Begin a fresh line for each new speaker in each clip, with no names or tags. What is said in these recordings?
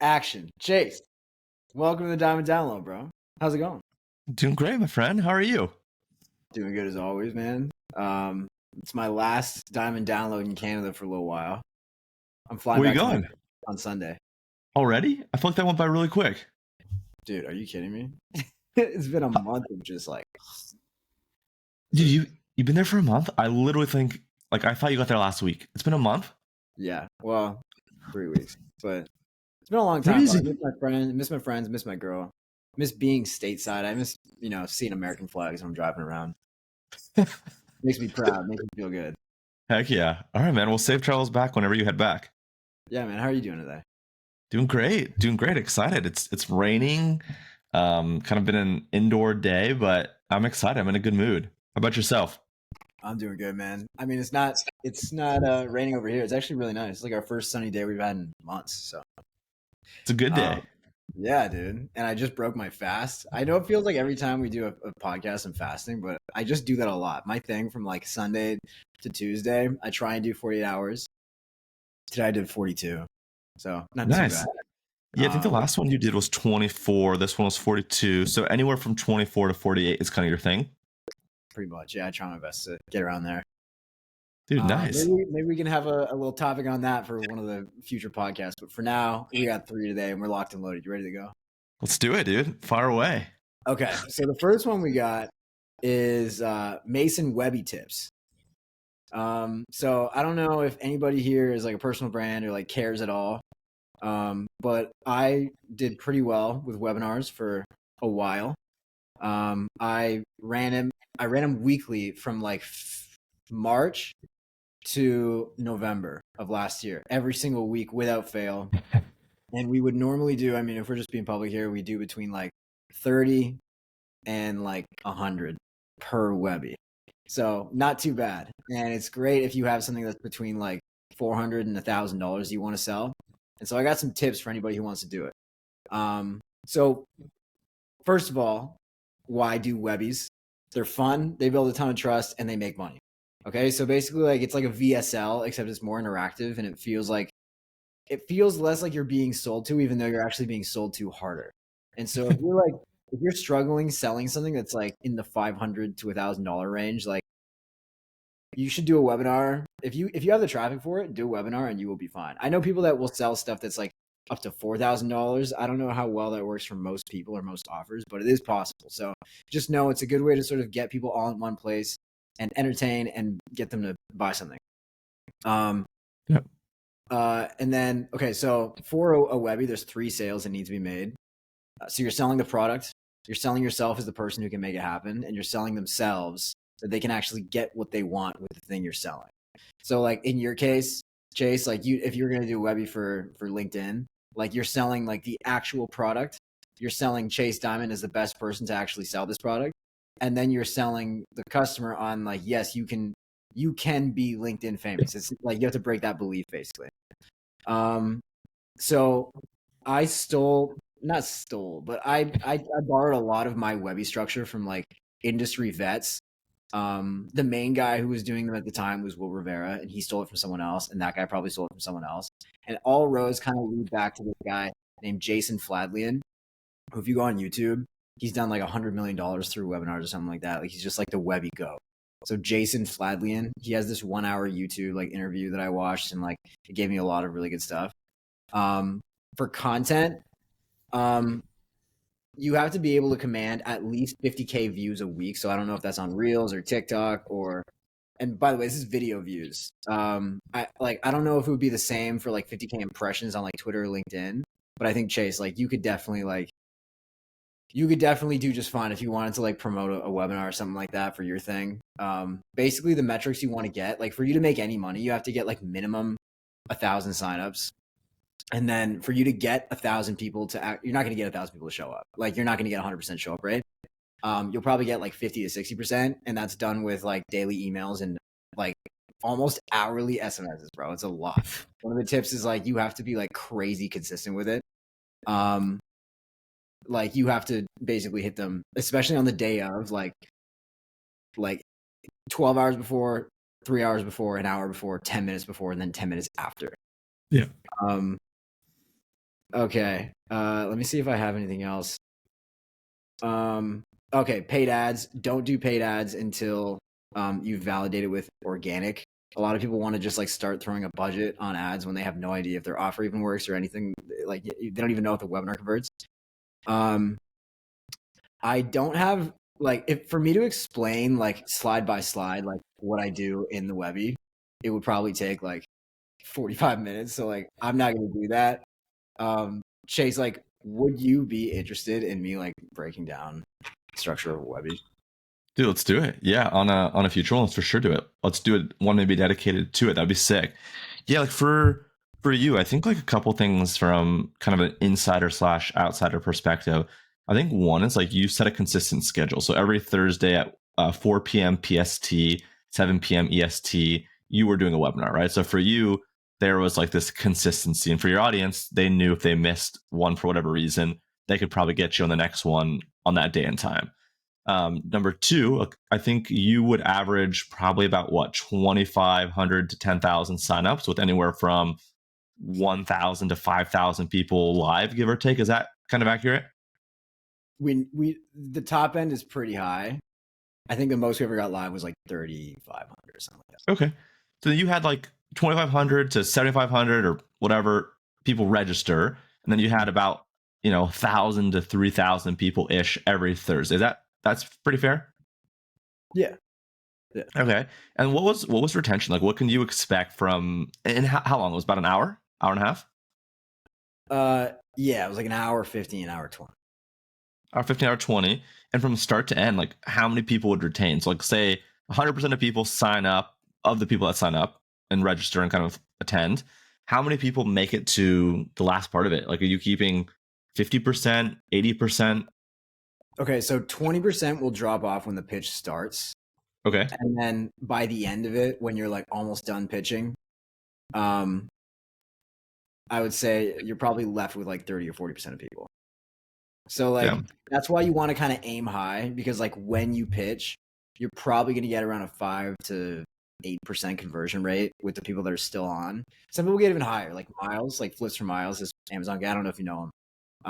Action. Chase, welcome to the Diamond Download, bro. How's it going?
Doing great, my friend. How are you?
Doing good as always, man. It's my last Diamond Download in Canada for a little while. I'm flying
Where are you
back to my
going?
on Sunday.
Already? I feel like that went by really quick.
Dude, are you kidding me? It's been a month of just like
Dude, you've been there for a month? I literally think I thought you got there last week. It's been a month?
yeah, well, 3 weeks. But it's been a long time, bro. I
Crazy.
miss my friends, miss my girl. Miss being stateside. I miss, seeing American flags when I'm driving around. Makes me proud, makes me feel good.
Heck yeah. All right, man. Well, safe travels back whenever you head back.
Yeah, man. How are you doing today?
Doing great. Doing great. Excited. It's raining. Kind of been an indoor day, but I'm excited. I'm in a good mood. How about yourself?
I'm doing good, man. I mean, it's not raining over here. It's actually really nice. It's like our first sunny day we've had in months. So,
It's a good
um,
day.
yeah, dude. And I just broke my fast. I know it feels like every time we do a podcast, I'm fasting, but I just do that a lot. My thing from like Sunday to Tuesday, I try and do 48 hours. Today I did 42, so not too
Nice.
bad.
Yeah, I think the
Um,
last one you did was 24. This one was 42. So anywhere from 24 to 48 is kind of your thing.
Pretty much, yeah. I try my best to get around there.
Dude, nice.
Maybe we can have a little topic on that for one of the future podcasts. But for now, we got 3 today, and we're locked and loaded. You ready to go?
Let's do it, dude. Fire away.
Okay, so the first one we got is Mason Webby tips. So I don't know if anybody here is like a personal brand or like cares at all. But I did pretty well with webinars for a while. I ran him weekly from like March to November of last year, every single week without fail. And we would normally do, I mean, if we're just being public here, we do between like 30 and like 100 per Webby. So not too bad. And it's great if you have something that's between like 400 and $1,000 you want to sell. And so I got some tips for anybody who wants to do it. So first of all, why do Webbies? They're fun, they build a ton of trust, and they make money. Okay, so basically like it's like a VSL, except it's more interactive and it feels less like you're being sold to, even though you're actually being sold to harder. And so if you're struggling selling something that's like in the $500 to $1,000 range, like you should do a webinar. If you have the traffic for it, do a webinar and you will be fine. I know people that will sell stuff that's like up to $4,000. I don't know how well that works for most people or most offers, but it is possible. So just know it's a good way to sort of get people all in one place and entertain and get them to buy something.
Yep.
And then, okay, so for a Webby, there's 3 sales that need to be made. So you're selling the product, you're selling yourself as the person who can make it happen, and you're selling themselves so they can actually get what they want with the thing you're selling. So like in your case, Chase, like if you're going to do a Webby for LinkedIn, like you're selling like the actual product, you're selling Chase Dimond as the best person to actually sell this product. And then you're selling the customer on like, yes, you can be LinkedIn famous. It's like you have to break that belief basically. So I not stole, but I borrowed a lot of my Webby structure from like industry vets. The main guy who was doing them at the time was Will Rivera, and he stole it from someone else, and that guy probably stole it from someone else. And all roads kind of lead back to this guy named Jason Fladlian, who, if you go on YouTube, he's done like $100 million through webinars or something like that. Like he's just like the Webby go. So Jason Fladlian, he has this 1-hour YouTube like interview that I watched, and like it gave me a lot of really good stuff. For content, you have to be able to command at least 50K views a week. So I don't know if that's on Reels or TikTok or, and by the way, this is video views. I don't know if it would be the same for like 50K impressions on like Twitter or LinkedIn, but I think Chase, like you could definitely do just fine if you wanted to like promote a webinar or something like that for your thing. Basically the metrics you want to get, like for you to make any money, you have to get like minimum 1,000 signups. And then for you to get 1,000 people to act, you're not going to get 1,000 people to show up. Like you're not going to get 100% show up rate. You'll probably get like 50 to 60%. And that's done with like daily emails and like almost hourly SMSs, bro. It's a lot. One of the tips is like, you have to be like crazy consistent with it. Like you have to basically hit them, especially on the day of like 12 hours before, 3 hours before, an hour before, 10 minutes before, and then 10 minutes after.
Yeah.
Okay. Let me see if I have anything else. Okay, paid ads. Don't do paid ads until you've validated with organic. A lot of people want to just like start throwing a budget on ads when they have no idea if their offer even works or anything. Like they don't even know if the webinar converts. Um, I don't have like if for me to explain like slide by slide like what I do in the Webby, it would probably take like 45 minutes. So like I'm not gonna do that. Chase, like, would you be interested in me like breaking down the structure of a Webby?
Dude, let's do it. Yeah, on a future one, let's for sure do it. Let's do it. One maybe dedicated to it. That'd be sick. Yeah, like for you, I think like a couple things from kind of an insider slash outsider perspective. I think one is like you set a consistent schedule. So every Thursday at 4 p.m. PST, 7 p.m. EST, you were doing a webinar, right? So for you, there was like this consistency, and for your audience, they knew if they missed one for whatever reason, they could probably get you on the next one on that day and time. Number two, I think you would average probably about what 2,500 to 10,000 signups with anywhere from 1,000 to 5,000 people live, give or take. Is that kind of accurate?
We the top end is pretty high. I think the most we ever got live was like 3,500 or something like that.
Okay, so you had like 2,500 to 7,500 or whatever people register, and then you had about 1,000 to 3,000 people ish every Thursday. That's pretty fair.
Yeah. Yeah.
Okay. And what was retention like? What can you expect from? And how long? It was about an hour and a half,
Yeah, it was like an hour 50, an hour 20.
hour 15, hour 20, and from start to end, like how many people would retain? So like say 100% of people sign up, of the people that sign up and register and kind of attend, how many people make it to the last part of it? Like, are you keeping 50%, 80%?
Okay, so 20% will drop off when the pitch starts.
Okay.
And then by the end of it, when you're like almost done pitching, um, I would say you're probably left with like 30 or 40% of people. So like
Yeah.
that's why you want to kind of aim high, because like when you pitch, you're probably going to get around a 5 to 8% conversion rate with the people that are still on. Some people get even higher, like Miles, like Flips for Miles, this Amazon guy. I don't know if you know him.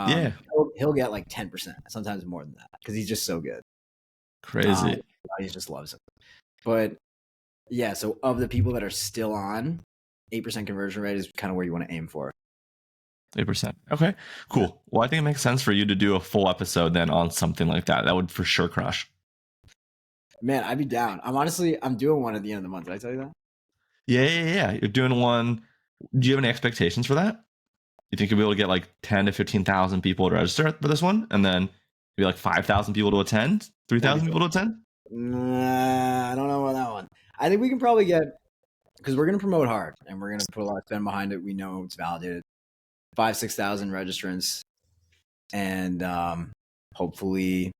Yeah.
He'll get like 10%, sometimes more than that, because he's just so good.
Crazy.
He just loves him. But yeah, so of the people that are still on, 8% conversion rate is kind of where you want to aim for.
8%. Okay, cool. Well, I think it makes sense for you to do a full episode then on something like that. That would for sure crush.
Man, I'd be down. I'm doing one at the end of the month. Did I tell you that?
Yeah. You're doing one. Do you have any expectations for that? You think you'll be able to get like 10 to 15,000 people to register for this one, and then maybe like 5,000 people to attend, 3,000 people to attend?
Nah, I don't know about that one. I think we can probably get, because we're going to promote hard and we're going to put a lot of spend behind it. We know it's validated. 5,000 to 6,000 registrants, and hopefully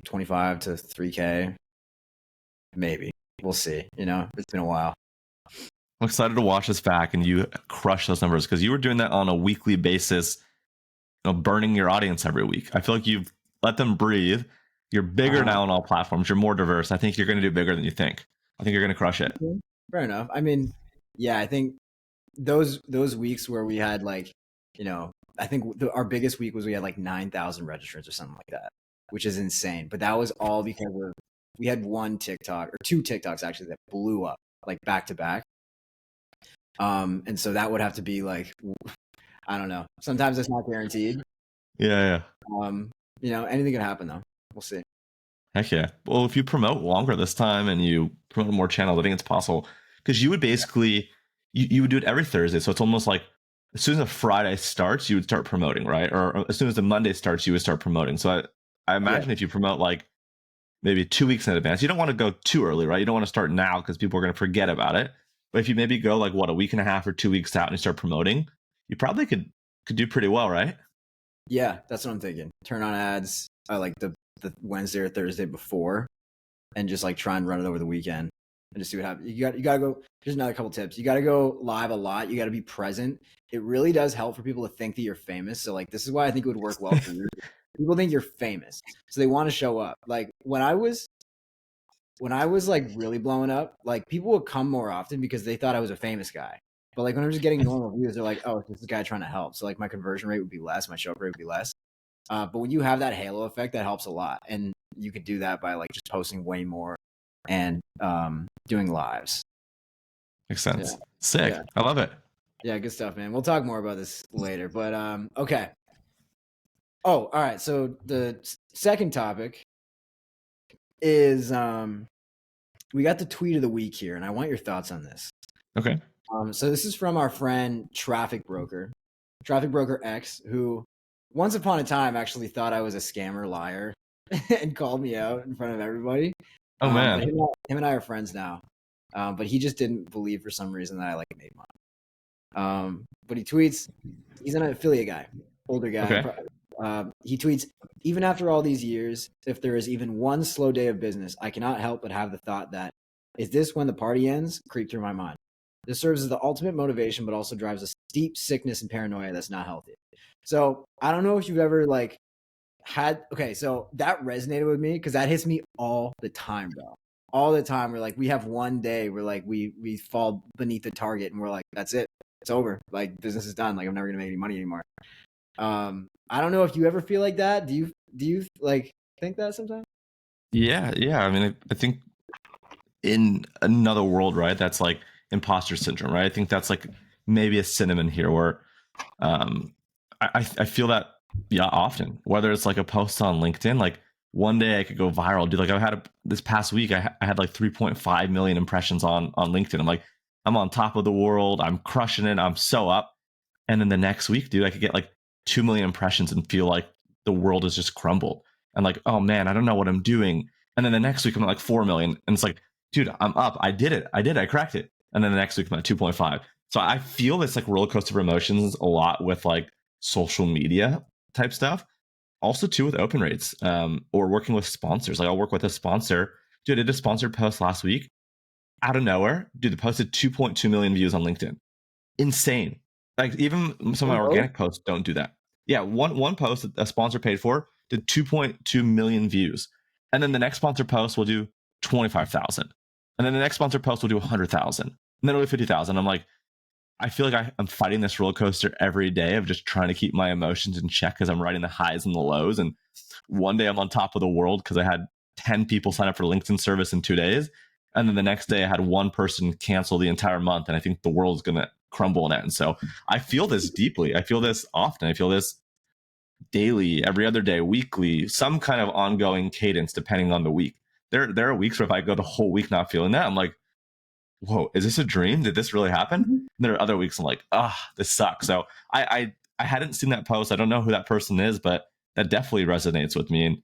25 to 3K. Maybe. We'll see. It's been a while.
I'm excited to watch this back and you crush those numbers, because you were doing that on a weekly basis, burning your audience every week. I feel like you've let them breathe. You're bigger now on all platforms. You're more diverse. I think you're going to do bigger than you think. I think you're going to crush it.
Fair enough. I mean, yeah, I think those weeks where we had like, I think our biggest week was we had like 9,000 registrants or something like that, which is insane. But that was all because we had one TikTok or two TikToks actually that blew up like back to back. And so that would have to be like, I don't know. Sometimes it's not guaranteed.
Yeah.
Anything could happen though. We'll see.
Heck yeah. Well, if you promote longer this time and you promote more channels, I think it's possible, because you would basically, you would do it every Thursday. So it's almost like as soon as a Friday starts, you would start promoting, right? Or as soon as the Monday starts, you would start promoting. So I imagine if you promote like maybe 2 weeks in advance, you don't want to go too early, right? You don't want to start now because people are going to forget about it. But if you maybe go like a week and a half or 2 weeks out and you start promoting, you probably could do pretty well, right?
Yeah, that's what I'm thinking. Turn on ads like the Wednesday or Thursday before, and just like try and run it over the weekend and just see what happens. You got to go. Here's another couple tips. You got to go live a lot. You got to be present. It really does help for people to think that you're famous. So like this is why I think it would work well for you. People think you're famous, so they want to show up. Like when I was like really blowing up, like people would come more often because they thought I was a famous guy. But like when I'm just getting normal views, they're like, oh, this is a guy trying to help. So like my conversion rate would be less, my show up rate would be less. But when you have that halo effect, that helps a lot. And you could do that by like just posting way more and doing lives.
Makes sense.
Yeah.
Sick.
Yeah.
I love it.
Yeah, good stuff, man. We'll talk more about this later. But okay. Oh, all right. So the second topic is we got the tweet of the week here, and I want your thoughts on this.
Okay.
So this is from our friend Traffic Broker X, who once upon a time actually thought I was a scammer liar and called me out in front of everybody.
Oh
But
man.
him and I are friends now. But he just didn't believe for some reason that I like made money. But he tweets, he's an affiliate guy, older guy.
Okay.
He tweets, even after all these years, if there is even one slow day of business, I cannot help but have the thought that, is this when the party ends? Creep through my mind. This serves as the ultimate motivation, but also drives a steep sickness and paranoia that's not healthy. So I don't know if you've ever like had, okay, so that resonated with me because that hits me all the time, bro. All the time. We're like, we have one day where like we fall beneath the target and we're like, that's it. It's over. Like business is done. Like I'm never gonna make any money anymore. I don't know if you ever feel like that. Do you like think that sometimes?
Yeah. I mean, I think in another world, right? That's like imposter syndrome, right? I think that's like maybe a synonym here where I feel that often, whether it's like a post on LinkedIn, like one day I could go viral. Dude, like this past week, I had like 3.5 million impressions on LinkedIn. I'm like, I'm on top of the world. I'm crushing it. I'm so up. And then the next week, dude, I could get like 2 million impressions and feel like the world has just crumbled. And like, oh man, I don't know what I'm doing. And then the next week I'm at like 4 million. And it's like, dude, I'm up. I did it. I cracked it. And then the next week I'm at 2.5. So I feel this like roller coaster of emotions a lot with like social media type stuff. Also too with open rates, or working with sponsors. Like I'll work with a sponsor. Dude, I did a sponsored post last week out of nowhere. Dude, the posted 2.2 million views on LinkedIn. Insane. Like even some of my organic posts don't do that. Yeah, one post that a sponsor paid for did 2.2 million views. And then the next sponsor post will do 25,000. And then the next sponsor post will do 100,000. And then it'll be 50,000. I'm like, I feel like I'm fighting this roller coaster every day of just trying to keep my emotions in check because I'm riding the highs and the lows. And one day I'm on top of the world because I had 10 people sign up for LinkedIn service in 2 days. And then the next day I had one person cancel the entire month. And I think the world's going to crumble in it. And so I feel this deeply. I feel this often. I feel this daily, every other day, weekly, some kind of ongoing cadence depending on the week. There are weeks where if I go the whole week not feeling that, I'm like, whoa, is this a dream? Did this really happen? And there are other weeks I'm like, this sucks. So I hadn't seen that post. I don't know who that person is, but that definitely resonates with me.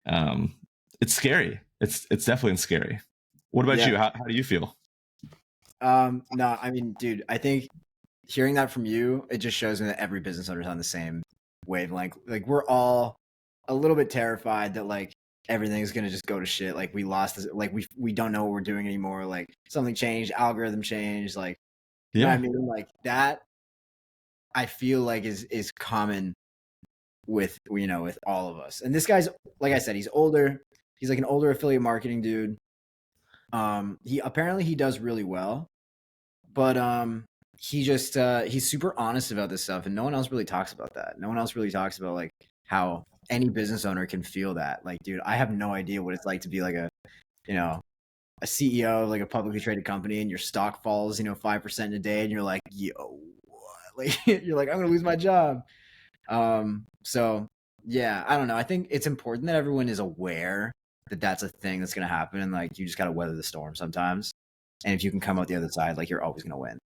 And it's scary. It's definitely scary. What about you? How do you feel?
No, I mean, dude, I think hearing that from you, it just shows me that every business owner is on the same wavelength. Like we're all a little bit terrified that like everything's gonna just go to shit. Like we lost this, like we don't know what we're doing anymore. Like something changed, algorithm changed, like you know what I mean? Like that I feel like is common with with all of us. And this guy's, like I said, he's older. He's like an older affiliate marketing dude. He does really well, but he just he's super honest about this stuff, and no one else really talks about that. No one else really talks about like how any business owner can feel that. Like, dude, I have no idea what it's like to be like a CEO of like a publicly traded company, and your stock falls 5% in a day, and you're like, yo, what? Like you're like, I'm gonna lose my job. So yeah, I don't know. I think it's important that everyone is aware that that's a thing that's gonna happen, and like you just gotta weather the storm sometimes. And if you can come out the other side, like you're always gonna win.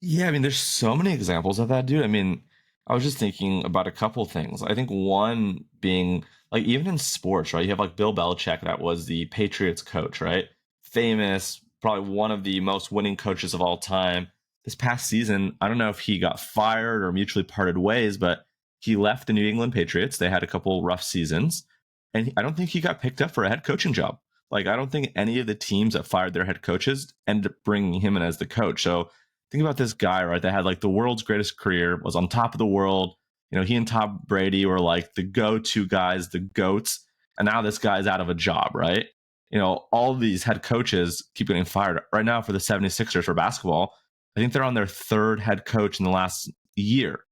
Yeah, I mean, there's so many examples of that, dude. I mean, I was just thinking about a couple things. I think one being like even in sports, right? You have like Bill Belichick, that was the Patriots coach, right? Famous, probably one of the most winning coaches of all time. This past season, I don't know if he got fired or mutually parted ways, but he left the New England Patriots. They had a couple rough seasons, and I don't think he got picked up for a head coaching job. Like, I don't think any of the teams that fired their head coaches ended up bringing him in as the coach. So think about this guy, right? That had like the world's greatest career, was on top of the world. He and Tom Brady were like the go-to guys, the goats. And now this guy's out of a job, right? All these head coaches keep getting fired. Right now for the 76ers for basketball, I think they're on their third head coach in the last year.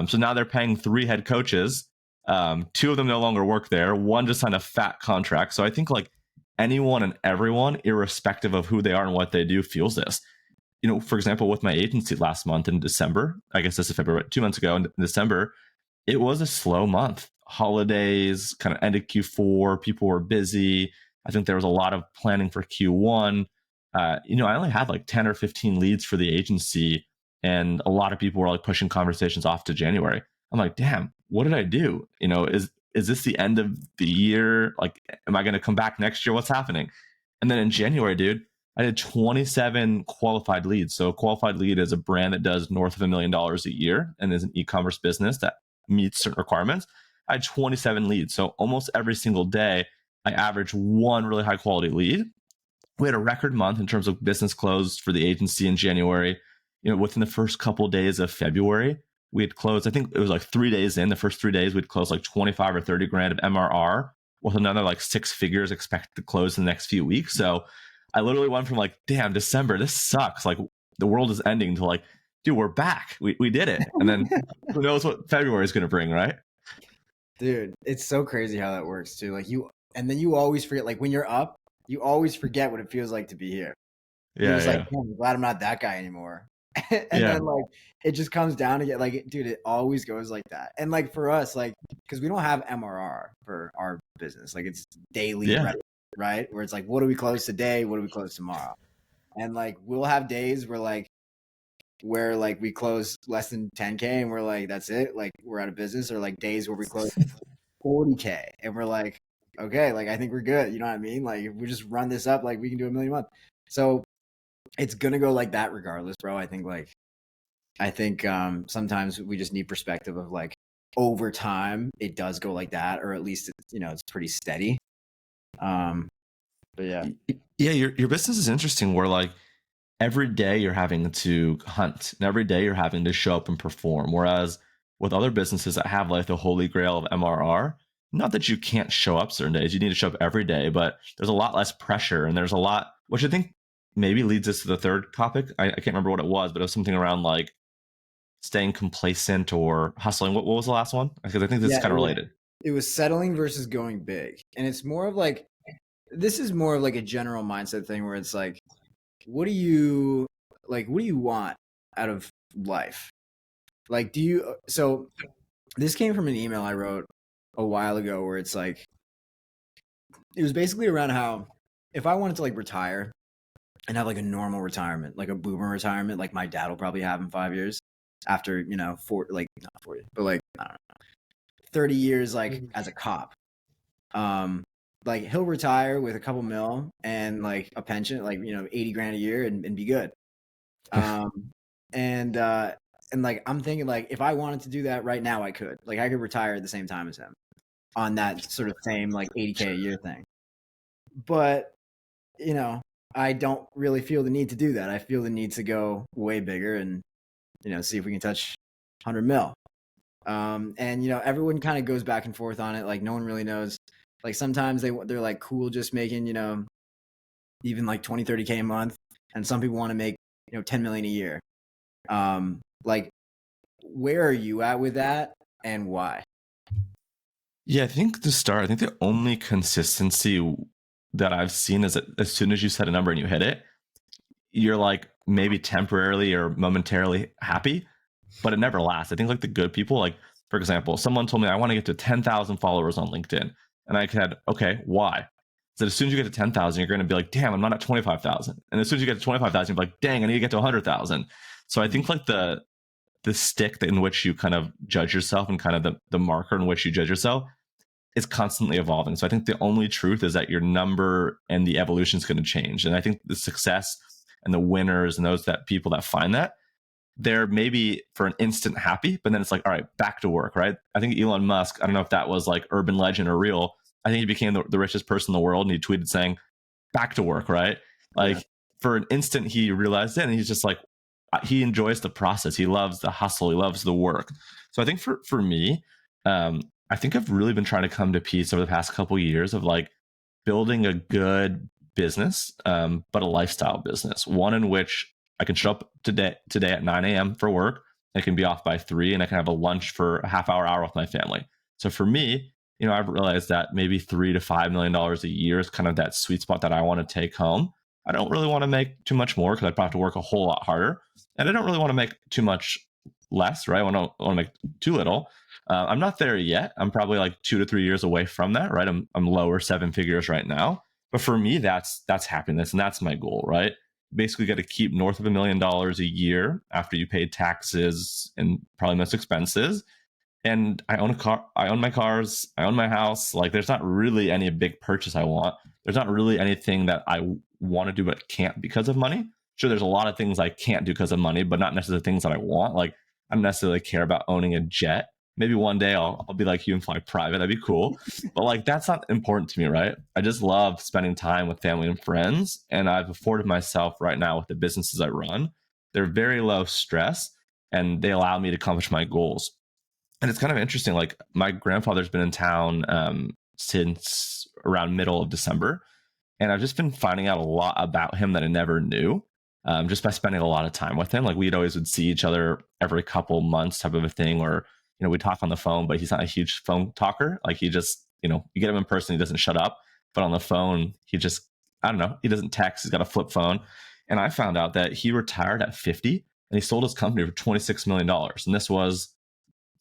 So now they're paying 3 head coaches. 2 of them no longer work there. One just signed a fat contract. So I think like anyone and everyone, irrespective of who they are and what they do, feels this. For example, with my agency last month in December, I guess this is February, 2 months ago in December, it was a slow month. Holidays kind of ended Q4. People were busy. I think there was a lot of planning for Q1. I only had like 10 or 15 leads for the agency, and a lot of people were like pushing conversations off to January. I'm like, damn, what did I do? Is this the end of the year? Like, am I going to come back next year? What's happening? And then in January, dude, I did 27 qualified leads. So a qualified lead is a brand that does north of $1 million a year and is an e-commerce business that meets certain requirements. I had 27 leads. So almost every single day, I averaged one really high quality lead. We had a record month in terms of business closed for the agency in January. Within the first couple of days of February, we had closed, I think it was like 3 days in, the first 3 days, we'd closed like 25 or 30 grand of MRR with another like 6 figures expected to close in the next few weeks. So I literally went from like, damn, December, this sucks. Like the world is ending to like, dude, we're back. We did it. And then who knows what February is going to bring, right?
Dude, it's so crazy how that works too. Like and then you always forget, like when you're up, you always forget what it feels like to be here. You're just like, I'm glad I'm not that guy anymore. And then like it just comes down to get like, dude, it always goes like that. And like for us, like, because we don't have MRR for our business, like it's daily revenue, right? Where it's like, what do we close today? What do we close tomorrow? And like we'll have days where we close less than 10K and we're like, that's it, like we're out of business, or like days where we close 40K and we're like, okay, like I think we're good. You know what I mean? Like if we just run this up, like we can do $1 million a month. So it's gonna go like that regardless, bro. I think sometimes we just need perspective of like over time it does go like that, or at least it's pretty steady. But yeah.
Yeah, your business is interesting where like every day you're having to hunt and every day you're having to show up and perform. Whereas with other businesses that have like the holy grail of MRR, not that you can't show up certain days, you need to show up every day, but there's a lot less pressure and there's a lot, which I think maybe leads us to the third topic. I can't remember what it was, but it was something around like staying complacent or hustling. What was the last one? Because I think this is kind of related.
It was settling versus going big. And it's more of like, this is more of like a general mindset thing where it's like, what do you want out of life? Like, so this came from an email I wrote a while ago where it's like, it was basically around how if I wanted to like retire and have like a normal retirement, like a boomer retirement, like my dad will probably have in 5 years after, not 40, but like, I don't know, 30 years, like as a cop. Like he'll retire with a couple mil and like a pension, like, 80 grand a year and be good. And like, I'm thinking like, if I wanted to do that right now, I could retire at the same time as him on that sort of same like 80K a year thing. But, I don't really feel the need to do that. I feel the need to go way bigger and, see if we can touch 100 mil. And, everyone kind of goes back and forth on it. Like no one really knows. Like sometimes they're like cool just making, even like 20, 30K a month. And some people want to make, 10 million a year. Like where are you at with that and why?
Yeah, I think to start, I think the only consistency that I've seen is that as soon as you set a number and you hit it, you're like maybe temporarily or momentarily happy, but it never lasts. I think like the good people, like for example, someone told me I want to get to 10,000 followers on LinkedIn. And I said, okay, why? So as soon as you get to 10,000, you're going to be like, damn, I'm not at 25,000. And as soon as you get to 25,000, you're like, dang, I need to get to 100,000. So I think like the stick in which you kind of judge yourself and kind of the marker in which you judge yourself is constantly evolving. So I think the only truth is that your number and the evolution is going to change. And I think the success and the winners and those that people that find that, they're maybe for an instant happy, but then it's like, all right, back to work, right? I think Elon Musk, I don't know if that was like urban legend or real. I think he became the richest person in the world and he tweeted saying, back to work, right? Like for an instant, he realized it and he's just like, he enjoys the process. He loves the hustle. He loves the work. So I think for me, I think I've really been trying to come to peace over the past couple of years of like building a good business, but a lifestyle business, one in which I can show up today at 9 a.m. for work. I can be off by 3, and I can have a lunch for a half hour with my family. So for me, I've realized that maybe $3 to $5 million a year is kind of that sweet spot that I want to take home. I don't really want to make too much more because I'd probably have to work a whole lot harder, and I don't really want to make too much less, right? I want to make too little. I'm not there yet. I'm probably like 2 to 3 years away from that, right? I'm lower 7 figures right now, but for me, that's happiness, and that's my goal, right? Basically, got to keep north of $1 million a year after you pay taxes and probably most expenses. And I own a car, I own my cars, I own my house. Like, there's not really any big purchase I want. There's not really anything that I want to do but can't because of money. Sure, there's a lot of things I can't do because of money, but not necessarily things that I want. Like, I don't necessarily care about owning a jet. Maybe one day I'll be like you and fly private. That'd be cool. But like, that's not important to me, right? I just love spending time with family and friends. And I've afforded myself right now with the businesses I run. They're very low stress and they allow me to accomplish my goals. And it's kind of interesting. Like, my grandfather's been in town since around middle of December, and I've just been finding out a lot about him that I never knew, just by spending a lot of time with him. Like, we'd always would see each other every couple months, type of a thing, or we talk on the phone. But he's not a huge phone talker. Like, he just you get him in person, he doesn't shut up. But on the phone, he just, I don't know, he doesn't text. He's got a flip phone. And I found out that he retired at 50, and he sold his company for $26 million, and this was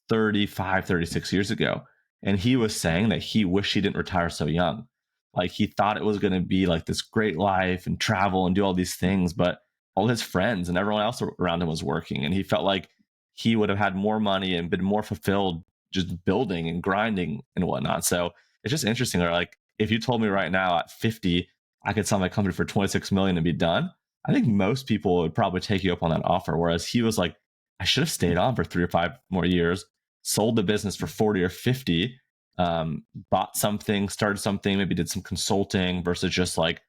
35, 36 years ago. And he was saying that he wished he didn't retire so young. Like, he thought it was going to be like this great life and travel and do all these things, but all his friends and everyone else around him was working. And he felt like he would have had more money and been more fulfilled just building and grinding and whatnot. So it's just interesting. Or like, if you told me right now at 50, I could sell my company for 26 million and be done, I think most people would probably take you up on that offer. Whereas he was like, I should have stayed on for 3 or 5 more years, sold the business for 40 or 50, bought something, started something, maybe did some consulting versus just like,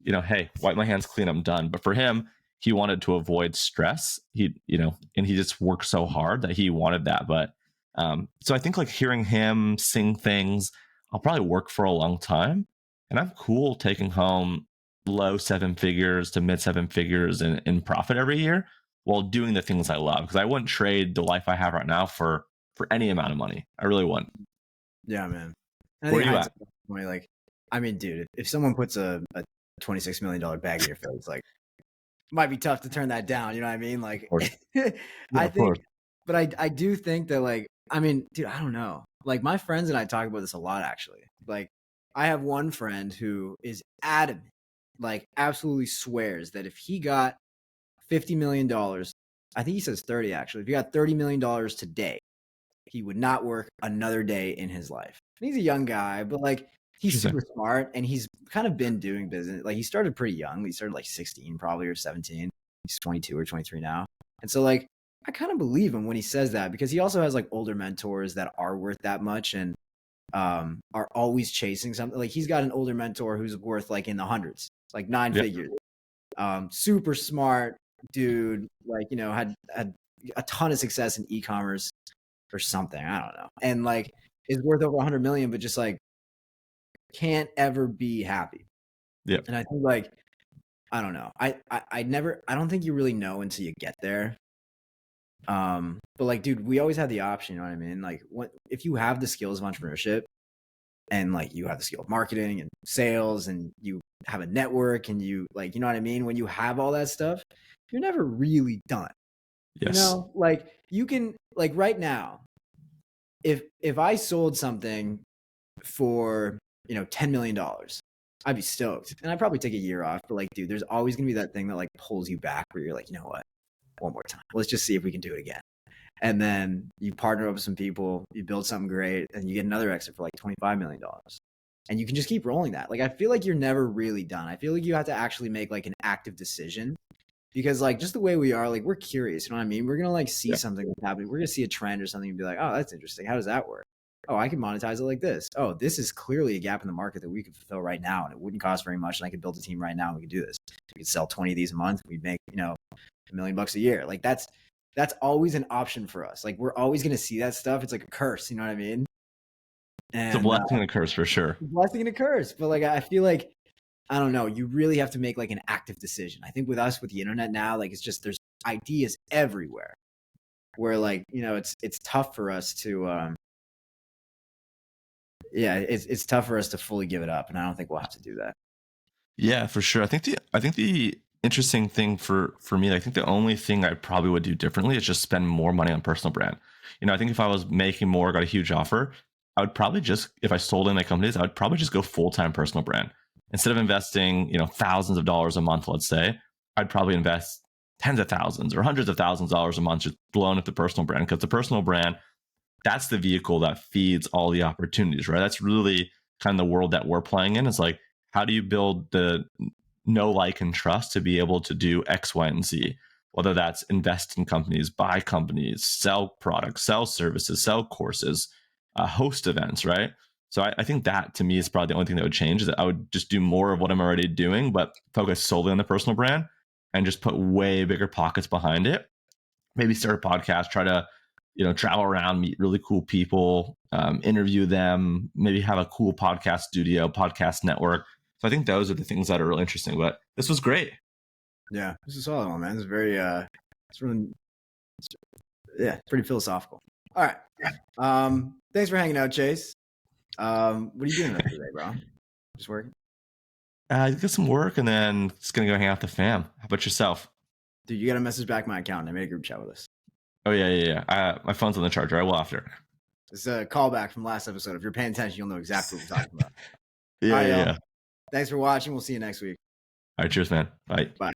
hey, wipe my hands clean, I'm done. But for him, he wanted to avoid stress. And he just worked so hard that he wanted that. But so I think like hearing him sing things, I'll probably work for a long time. And I'm cool taking home low 7 figures to mid 7 figures in profit every year while doing the things I love. Because I wouldn't trade the life I have right now for any amount of money. I really wouldn't.
Yeah, man. And I
Where
think
are you at?
like, I mean, dude, if someone puts a $26 million bag in your face, like, it might be tough to turn that down. You know what I mean? Like,
Yeah,
I
of
think,
course.
but I do think that, like, I mean, dude, I don't know. Like, my friends and I talk about this a lot, actually. Like, I have one friend who is adamant, like, absolutely swears that if he got $50 million, I think he says 30 actually, if he got $30 million today, he would not work another day in his life. And he's a young guy, but like, he's super smart and he's kind of been doing business. Like, he started pretty young. He started like 16 probably, or 17. He's 22 or 23 now. And so like, I kind of believe him when he says that, because he also has like older mentors that are worth that much and are always chasing something. Like, he's got an older mentor who's worth like in the hundreds, like 9 figures. Super smart dude, like, had a ton of success in e-commerce or something. I don't know. And like, is worth over 100 million, but just like can't ever be happy.
Yeah.
And I think like, I don't know. I don't think you really know until you get there. But like, dude, we always have the option, you know what I mean? Like, if you have the skills of entrepreneurship and like you have the skill of marketing and sales and you have a network and you like, you know what I mean? When you have all that stuff, you're never really done.
Yes.
Like, you can, like, right now, if I sold something for, $10 million, I'd be stoked. And I'd probably take a year off. But like, dude, there's always going to be that thing that like pulls you back where you're like, you know what? One more time. Let's just see if we can do it again. And then you partner up with some people, you build something great, and you get another exit for like $25 million. And you can just keep rolling that. Like, I feel like you're never really done. I feel like you have to actually make like an active decision, because like, just the way we are, like, we're curious, you know what I mean? We're going to like see something that's happening. We're going to see a trend or something and be like, oh, that's interesting. How does that work? Oh, I can monetize it like this. Oh, this is clearly a gap in the market that we could fulfill right now. And it wouldn't cost very much. And I could build a team right now and we could do this. We could sell 20 of these a month. We'd make, $1 million a year. Like, that's always an option for us. Like, we're always going to see that stuff. It's like a curse. You know what I mean? And
It's a blessing and a curse for sure.
blessing and a curse. But like, I feel like I don't know. You really have to make like an active decision. I think with us, with the internet now, like it's just there's ideas everywhere. Where like it's tough for us to it's tough for us to fully give it up, and I don't think we'll have to do that.
Yeah, for sure. I think the interesting thing for me, I think the only thing I probably would do differently is just spend more money on personal brand. I think if I was making more, got a huge offer, I would probably just, if I sold in my companies, I would probably just go full-time personal brand. Instead of investing, thousands of dollars a month, let's say, I'd probably invest tens of thousands or hundreds of thousands of dollars a month just blown at the personal brand, because the personal brand, that's the vehicle that feeds all the opportunities, right? That's really kind of the world that we're playing in. It's like, how do you build the know, like, and trust to be able to do X, Y, and Z? Whether that's invest in companies, buy companies, sell products, sell services, sell courses, host events, right? So I think that to me is probably the only thing that would change, is that I would just do more of what I'm already doing, but focus solely on the personal brand and just put way bigger pockets behind it. Maybe start a podcast, try to travel around, meet really cool people, interview them, maybe have a cool podcast studio, podcast network. So I think those are the things that are really interesting. But this was great.
Yeah, this is a solid one, man. It's very it's really it's pretty philosophical. All right. Thanks for hanging out, Chase. What are you doing today, bro? Just working?
Get some work and then just gonna go hang out with the fam. How about yourself?
Dude, you got to message back my account. I made a group chat with us.
Oh yeah. My phone's on the charger. I will after.
It's a callback from last episode. If you're paying attention, you'll know exactly what we're talking about.
Yeah.
Thanks for watching. We'll see you next week.
All right, cheers, man. Bye.
Bye.